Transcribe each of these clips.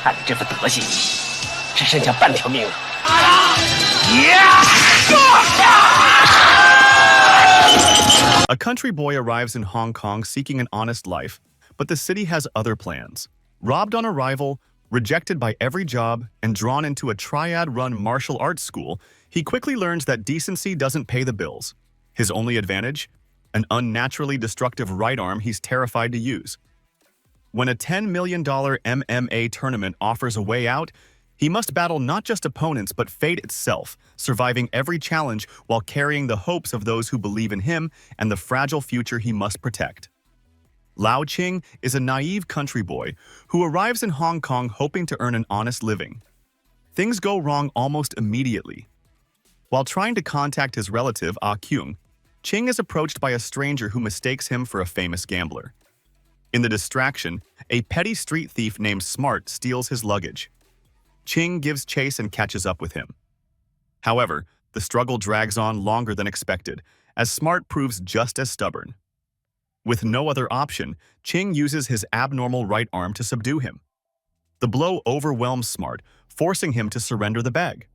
看你这副德行，只剩下半条命了。A country boy arrives in Hong Kong seeking an honest life, but the city has other plans. Robbed on arrival, rejected by every job, and drawn into a triad-run martial arts school, he quickly learns that decency doesn't pay the bills. His only advantage? An unnaturally destructive right arm he's terrified to use. When a $10 million MMA tournament offers a way out, he must battle not just opponents but fate itself, surviving every challenge while carrying the hopes of those who believe in him and the fragile future he must protect. Lao Qing is a naive country boy who arrives in Hong Kong hoping to earn an honest living. Things go wrong almost immediately. While trying to contact his relative, Ah Kyung, Qing is approached by a stranger who mistakes him for a famous gambler. In the distraction, a petty street thief named Smart steals his luggage. Qing gives chase and catches up with him. However, the struggle drags on longer than expected, as Smart proves just as stubborn. With no other option, Qing uses his abnormal right arm to subdue him. The blow overwhelms Smart, forcing him to surrender the bag.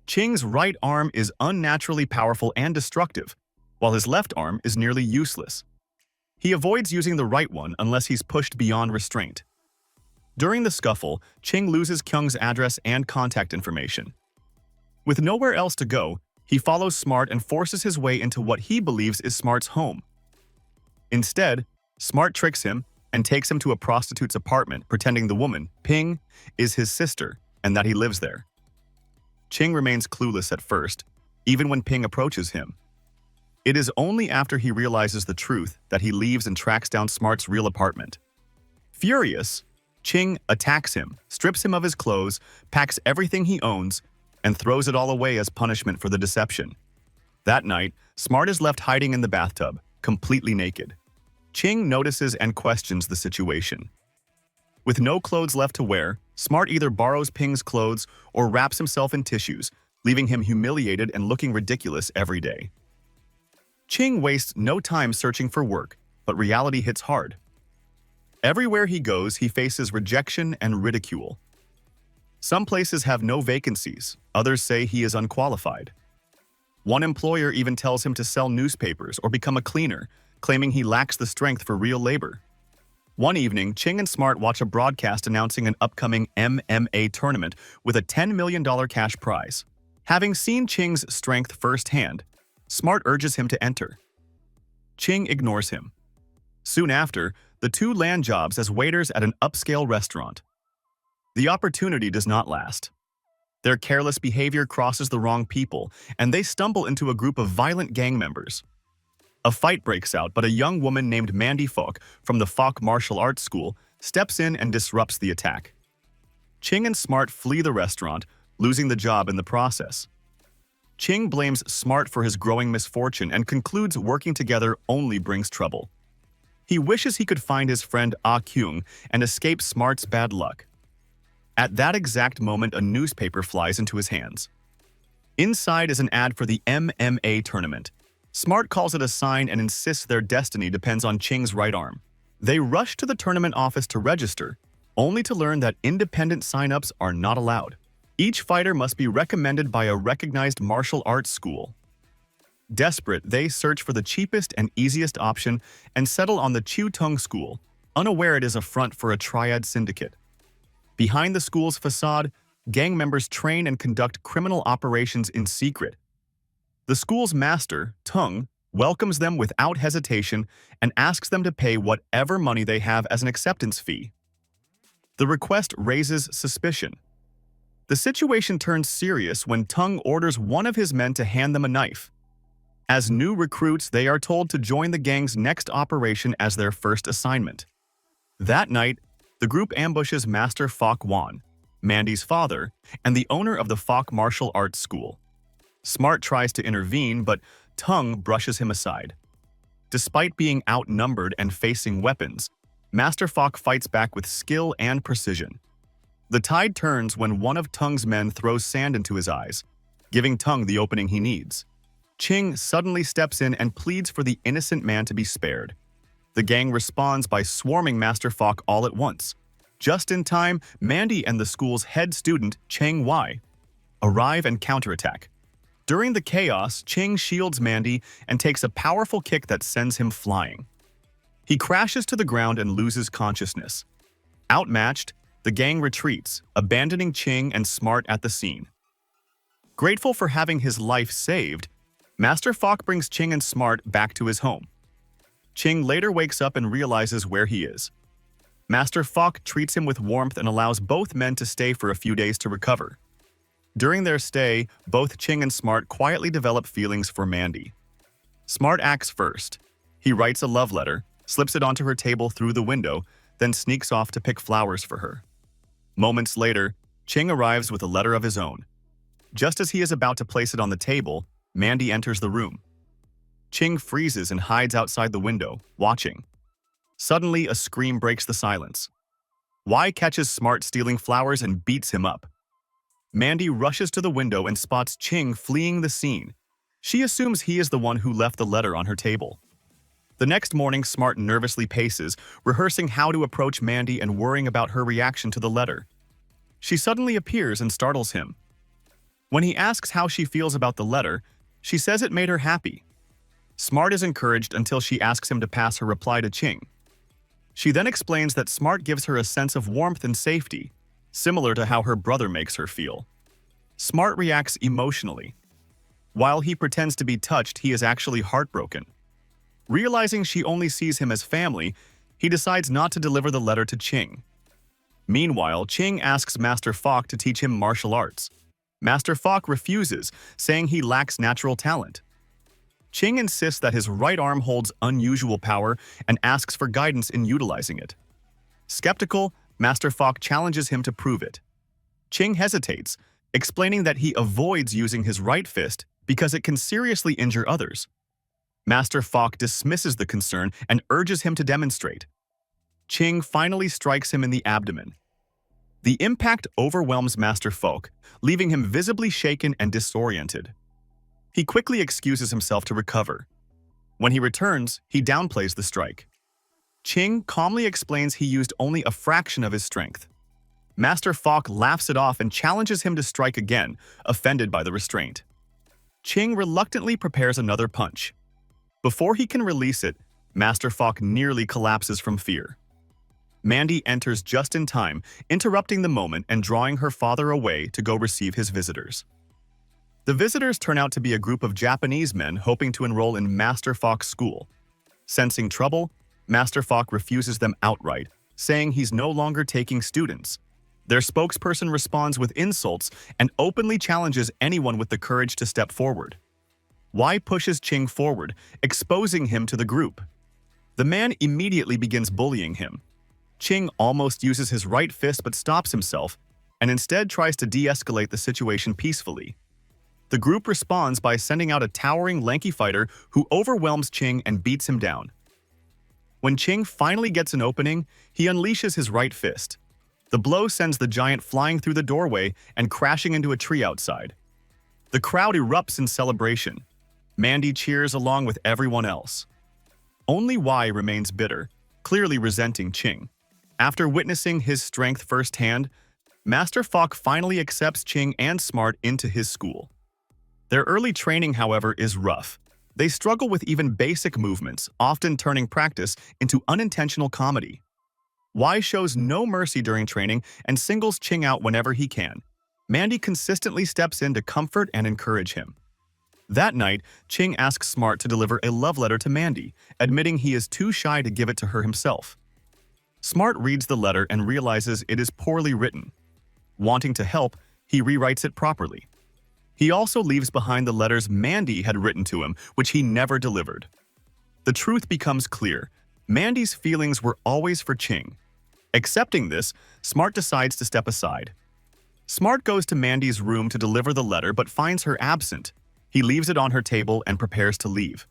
Qing's right arm is unnaturally powerful and destructive, while his left arm is nearly useless. He avoids using the right one unless he's pushed beyond restraint. During the scuffle, Qing loses Kyung's address and contact information. With nowhere else to go, he follows Smart and forces his way into what he believes is Smart's home. Instead, Smart tricks him and takes him to a prostitute's apartment, pretending the woman, Ping, is his sister and that he lives there. Qing remains clueless at first, even when Ping approaches him. It is only after he realizes the truth that he leaves and tracks down Smart's real apartment. Furious, Qing attacks him, strips him of his clothes, packs everything he owns, and throws it all away as punishment for the deception. That night, Smart is left hiding in the bathtub, completely naked. Qing notices and questions the situation. With no clothes left to wear, Smart either borrows Ping's clothes or wraps himself in tissues, leaving him humiliated and looking ridiculous every day. Qing wastes no time searching for work, but reality hits hard. Everywhere he goes, he faces rejection and ridicule. Some places have no vacancies, others say he is unqualified. One employer even tells him to sell newspapers or become a cleaner, claiming he lacks the strength for real labor. One evening, Qing and Smart watch a broadcast announcing an upcoming MMA tournament with a $10 million cash prize. Having seen Qing's strength firsthand, Smart urges him to enter. Qing ignores him. Soon after, the two land jobs as waiters at an upscale restaurant. The opportunity does not last. Their careless behavior crosses the wrong people, and they stumble into a group of violent gang members. A fight breaks out, but a young woman named Mandy Faulk from the Faulk martial arts school steps in and disrupts the attack. Qing and Smart flee the restaurant, losing the job in the process. Qing blames Smart for his growing misfortune and concludes working together only brings trouble. He wishes he could find his friend Ah Kyung and escape Smart's bad luck. At that exact moment, a newspaper flies into his hands. Inside is an ad for the MMA tournament. Smart calls it a sign and insists their destiny depends on Qing's right arm. They rush to the tournament office to register, only to learn that independent sign-ups are not allowed. Each fighter must be recommended by a recognized martial arts school. Desperate, they search for the cheapest and easiest option and settle on the Chiu Tung School, unaware it is a front for a triad syndicate. Behind the school's facade, gang members train and conduct criminal operations in secret. The school's master, Tung, welcomes them without hesitation and asks them to pay whatever money they have as an acceptance fee. The request raises suspicion. The situation turns serious when Tung orders one of his men to hand them a knife. As new recruits, they are told to join the gang's next operation as their first assignment. That night, the group ambushes Master Faulk Wan, Mandy's father, and the owner of the Faulk martial arts school. Smart tries to intervene, but Tung brushes him aside. Despite being outnumbered and facing weapons, Master Faulk fights back with skill and precision. The tide turns when one of Tung's men throws sand into his eyes, giving Tung the opening he needs. Qing suddenly steps in and pleads for the innocent man to be spared. The gang responds by swarming Master Faulk all at once. Just in time, Mandy and the school's head student, Cheng Wai, arrive and counterattack. During the chaos, Cheng shields Mandy and takes a powerful kick that sends him flying. He crashes to the ground and loses consciousness. Outmatched, the gang retreats, abandoning Cheng and Smart at the scene. Grateful for having his life saved, Master Faulk brings Cheng and Smart back to his home. Cheng later wakes up and realizes where he is. Master Faulk treats him with warmth and allows both men to stay for a few days to recover. During their stay, both Cheng and Smart quietly develop feelings for Mandy. Smart acts first. He writes a love letter, slips it onto her table through the window, then sneaks off to pick flowers for her. Moments later, Cheng arrives with a letter of his own. Just as he is about to place it on the table, Mandy enters the room. Cheng freezes and hides outside the window, watching. Suddenly, a scream breaks the silence. Wai catches Smart stealing flowers and beats him up. Mandy rushes to the window and spots Cheng fleeing the scene. She assumes he is the one who left the letter on her table. The next morning, Smart nervously paces, rehearsing how to approach Mandy and worrying about her reaction to the letter. She suddenly appears and startles him. When he asks how she feels about the letter, she says it made her happy. Smart is encouraged until she asks him to pass her reply to Cheng. She then explains that Smart gives her a sense of warmth and safety, similar to how her brother makes her feel. Smart reacts emotionally. While he pretends to be touched, he is actually heartbroken. Realizing she only sees him as family, he decides not to deliver the letter to Cheng. Meanwhile, Cheng asks Master Faulk to teach him martial arts. Master Faulk refuses, saying he lacks natural talent. Cheng insists that his right arm holds unusual power and asks for guidance in utilizing it. Skeptical, Master Faulk challenges him to prove it. Cheng hesitates, explaining that he avoids using his right fist because it can seriously injure others. Master Faulk dismisses the concern and urges him to demonstrate. Cheng finally strikes him in the abdomen. The impact overwhelms Master Faulk, leaving him visibly shaken and disoriented. He quickly excuses himself to recover. When he returns, he downplays the strike. Cheng calmly explains he used only a fraction of his strength. Master Faulk laughs it off and challenges him to strike again, offended by the restraint. Cheng reluctantly prepares another punch. Before he can release it, Master Faulk nearly collapses from fear. Mandy enters just in time, interrupting the moment and drawing her father away to go receive his visitors. The visitors turn out to be a group of Japanese men hoping to enroll in Master Faulk's school. Sensing trouble, Master Faulk refuses them outright, saying he's no longer taking students. Their spokesperson responds with insults and openly challenges anyone with the courage to step forward. Wai pushes Cheng forward, exposing him to the group. The man immediately begins bullying him. Cheng almost uses his right fist but stops himself and instead tries to de-escalate the situation peacefully. The group responds by sending out a towering, lanky fighter who overwhelms Cheng and beats him down. When Cheng finally gets an opening, he unleashes his right fist. The blow sends the giant flying through the doorway and crashing into a tree outside. The crowd erupts in celebration. Mandy cheers along with everyone else. Only Wai remains bitter, clearly resenting Cheng. After witnessing his strength firsthand, Master Faulk finally accepts Cheng and Smart into his school. Their early training, however, is rough. They struggle with even basic movements, often turning practice into unintentional comedy. Wai shows no mercy during training and singles Cheng out whenever he can. Mandy consistently steps in to comfort and encourage him. That night, Cheng asks Smart to deliver a love letter to Mandy, admitting he is too shy to give it to her himself. Smart reads the letter and realizes it is poorly written. Wanting to help, he rewrites it properly. He also leaves behind the letters Mandy had written to him, which he never delivered. The truth becomes clear. Mandy's feelings were always for Cheng. Accepting this, Smart decides to step aside. Smart goes to Mandy's room to deliver the letter but finds her absent. He leaves it on her table and prepares to leave.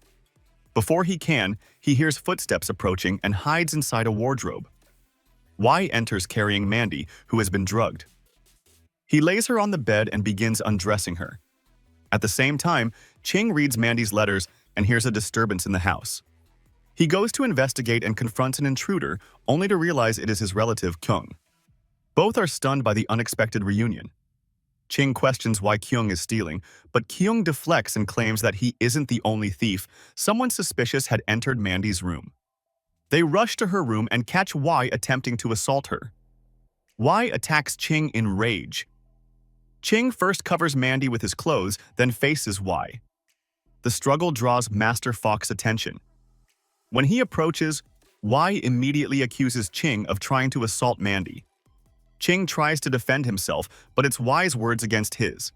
Before he can, he hears footsteps approaching and hides inside a wardrobe. Wai enters carrying Mandy, who has been drugged. He lays her on the bed and begins undressing her. At the same time, Cheng reads Mandy's letters and hears a disturbance in the house. He goes to investigate and confronts an intruder, only to realize it is his relative Kyung. Both are stunned by the unexpected reunion. Ching questions why Kyung is stealing, but Kyung deflects and claims that he isn't the only thief. Someone suspicious had entered Mandy's room. They rush to her room and catch Y attempting to assault her. Y attacks Ching in rage. Ching first covers Mandy with his clothes, then faces Y. The struggle draws Master Faulk's attention. When he approaches, Y immediately accuses Ching of trying to assault Mandy. Ching tries to defend himself, but it's Y's words against his.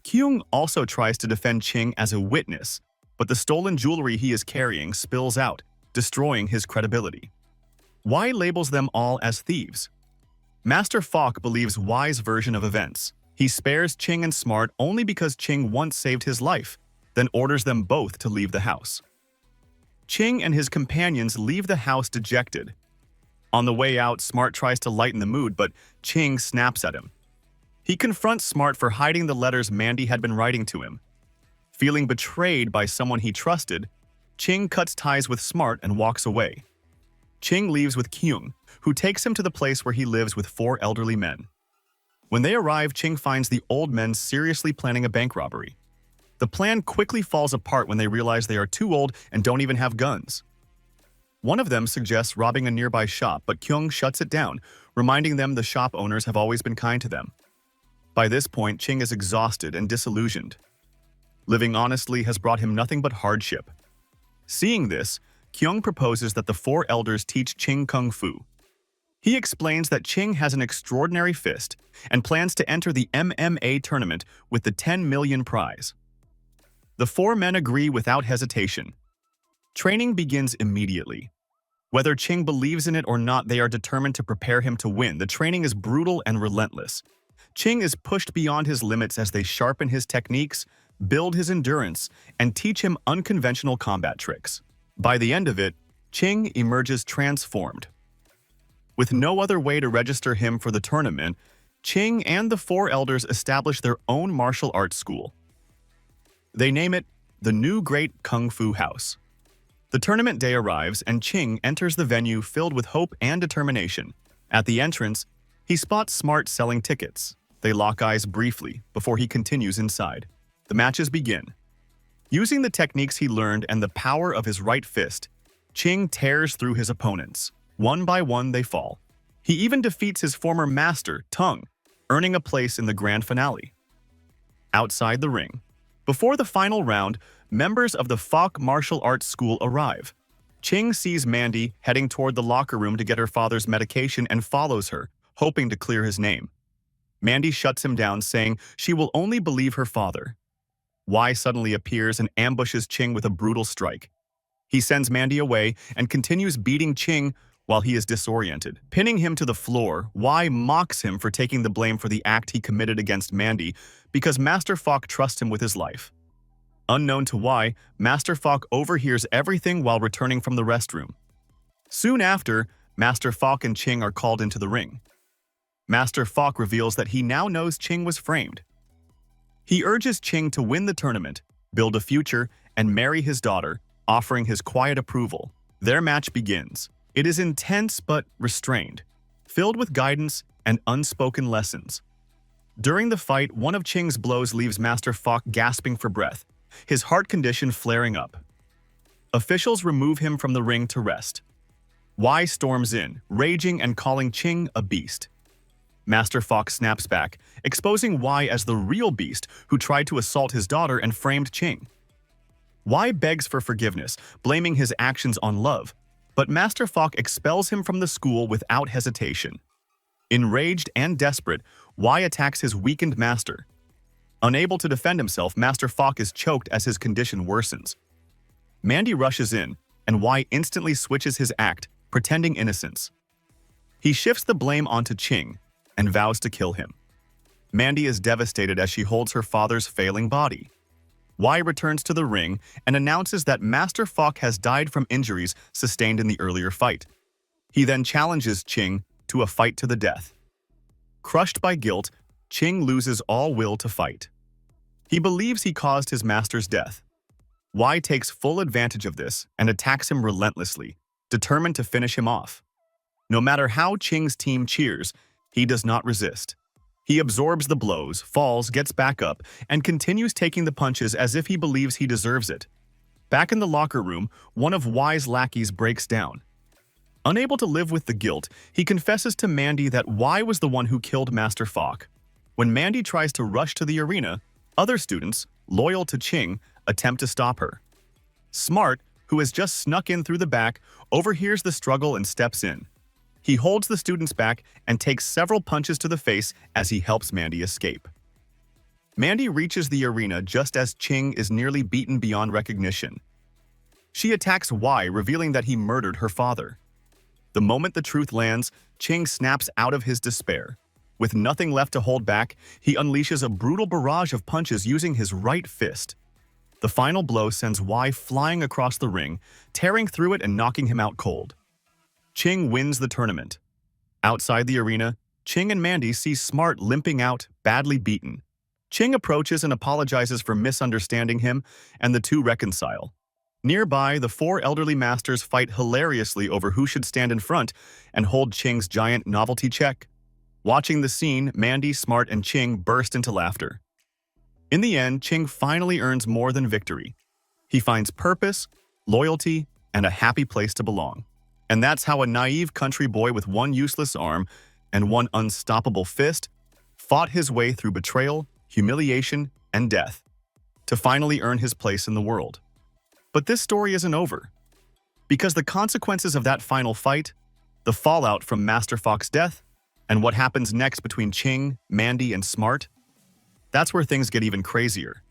Kyung also tries to defend Ching as a witness, but the stolen jewelry he is carrying spills out, destroying his credibility. Y labels them all as thieves. Master Faulk believes Y's version of events. He spares Ching and Smart only because Ching once saved his life, then orders them both to leave the house. Ching and his companions leave the house dejected. On the way out, Smart tries to lighten the mood, but Ching snaps at him. He confronts Smart for hiding the letters Mandy had been writing to him. Feeling betrayed by someone he trusted, Ching cuts ties with Smart and walks away. Ching leaves with Kyung, who takes him to the place where he lives with 4 elderly men. When they arrive, Ching finds the old men seriously planning a bank robbery. The plan quickly falls apart when they realize they are too old and don't even have guns. One of them suggests robbing a nearby shop, but Kyung shuts it down, reminding them the shop owners have always been kind to them. By this point, Ching is exhausted and disillusioned. Living honestly has brought him nothing but hardship. Seeing this, Kyung proposes that the 4 elders teach Ching kung fu. He explains that Ching has an extraordinary fist and plans to enter the MMA tournament with the 10 million prize. The 4 men agree without hesitation. Training begins immediately. Whether Ching believes in it or not, they are determined to prepare him to win. The training is brutal and relentless. Ching is pushed beyond his limits as they sharpen his techniques, build his endurance, and teach him unconventional combat tricks. By the end of it, Ching emerges transformed. With no other way to register him for the tournament, Ching and the 4 elders establish their own martial arts school. They name it the New Great Kung Fu House. The tournament day arrives and Ching enters the venue filled with hope and determination. At the entrance, he spots Smart selling tickets. They lock eyes briefly before he continues inside. The matches begin. Using the techniques he learned and the power of his right fist, Ching tears through his opponents. One by one, they fall. He even defeats his former master, Tung, earning a place in the grand finale. Outside the ring, before the final round, members of the Faulk Martial Arts School arrive. Ching sees Mandy heading toward the locker room to get her father's medication and follows her, hoping to clear his name. Mandy shuts him down, saying she will only believe her father. Y suddenly appears and ambushes Ching with a brutal strike. He sends Mandy away and continues beating Ching while he is disoriented. Pinning him to the floor, Y mocks him for taking the blame for the act he committed against Mandy because Master Faulk trusts him with his life. Unknown to Y, Master Faulk overhears everything while returning from the restroom. Soon after, Master Faulk and Ching are called into the ring. Master Faulk reveals that he now knows Ching was framed. He urges Ching to win the tournament, build a future, and marry his daughter, offering his quiet approval. Their match begins. It is intense but restrained, filled with guidance and unspoken lessons. During the fight, one of Ching's blows leaves Master Faulk gasping for breath, his heart condition flaring up. Officials remove him from the ring to rest. Y storms in, raging and calling Ching a beast. Master Faulk snaps back, exposing Y as the real beast who tried to assault his daughter and framed Ching. Y begs for forgiveness, blaming his actions on love, but Master Faulk expels him from the school without hesitation. Enraged and desperate, Y attacks his weakened master. Unable to defend himself, Master Faulk is choked as his condition worsens. Mandy rushes in, and Y instantly switches his act, pretending innocence. He shifts the blame onto Ching and vows to kill him. Mandy is devastated as she holds her father's failing body. Y returns to the ring and announces that Master Faulk has died from injuries sustained in the earlier fight. He then challenges Ching to a fight to the death. Crushed by guilt, Ching loses all will to fight. He believes he caused his master's death. Y takes full advantage of this and attacks him relentlessly, determined to finish him off. No matter how Ching's team cheers, He does not resist. He absorbs the blows, falls, gets back up, and continues taking the punches as if he believes he deserves it. Back in the locker room, one of Y's lackeys breaks down. Unable to live with the guilt, he confesses to Mandy that Y was the one who killed Master Faulk. When Mandy tries to rush to the arena, other students, loyal to Ching, attempt to stop her. Smart, who has just snuck in through the back, overhears the struggle and steps in. He holds the students back and takes several punches to the face as he helps Mandy escape. Mandy reaches the arena just as Ching is nearly beaten beyond recognition. She attacks Y, revealing that he murdered her father. The moment the truth lands, Ching snaps out of his despair. With nothing left to hold back, he unleashes a brutal barrage of punches using his right fist. The final blow sends Y flying across the ring, tearing through it and knocking him out cold. Ching wins the tournament. Outside the arena, Ching and Mandy see Smart limping out, badly beaten. Ching approaches and apologizes for misunderstanding him, and the two reconcile. Nearby, the four elderly masters fight hilariously over who should stand in front and hold Ching's giant novelty check. Watching the scene, Mandy, Smart, and Ching burst into laughter. In the end, Ching finally earns more than victory. He finds purpose, loyalty, and a happy place to belong. And that's how a naive country boy with one useless arm and one unstoppable fist fought his way through betrayal, humiliation, and death to finally earn his place in the world. But this story isn't over. Because the consequences of that final fight, the fallout from Master Faulk's death, and what happens next between Ching, Mandy, and Smart, that's where things get even crazier.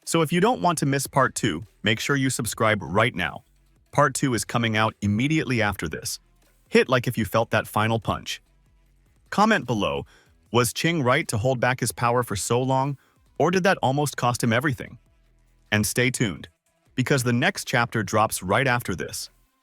So if you don't want to miss Part 2, make sure you subscribe right now. Part 2 is coming out immediately after this. Hit like if you felt that final punch. Comment below, was Ching right to hold back his power for so long, or did that almost cost him everything? And stay tuned, because the next chapter drops right after this.